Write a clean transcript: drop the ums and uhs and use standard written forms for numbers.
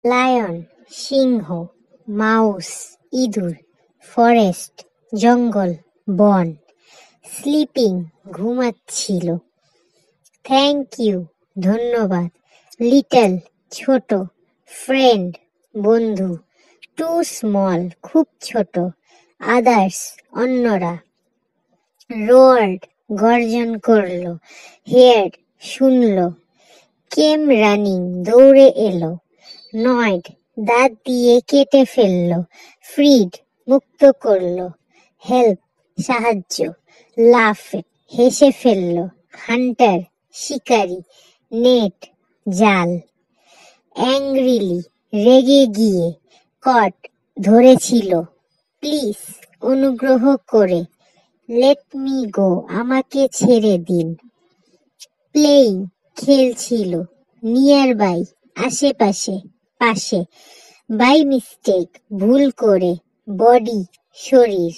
Lion, সিংহ, mouse, ইঁদুর, forest, জঙ্গল, বন। স্লিপিং, ঘুমাচ্ছিল। থ্যাংক ইউ, ধন্যবাদ। লিটল, ছোট। ফ্রেন্ড, বন্ধু। টু স্মল, খুব ছোট। আদার্স, অন্যরা। রোয়ার্ড, গর্জন করলো। হেয়ার্ড, শুনলো। কেম রানিং, দৌড়ে এলো। নয়েড, দাঁত দিয়ে কেটে ফেললো। ফ্রিড, মুক্ত করলো। হেল্প, সাহায্য। লাফ, হেসে ফেললো। হান্টার, শিকারী। নেট, জাল। অ্যাংরিলি, রেগে গিয়ে। কট, ধরেছিল। প্লিজ, অনুগ্রহ করে। লেট মি গো, আমাকে ছেড়ে দিন। প্লেইং, খেলছিল। নিয়ার বাই, আশেপাশে, পাশে। বাই মিস্টেক, ভুল করে। বডি, শরীর।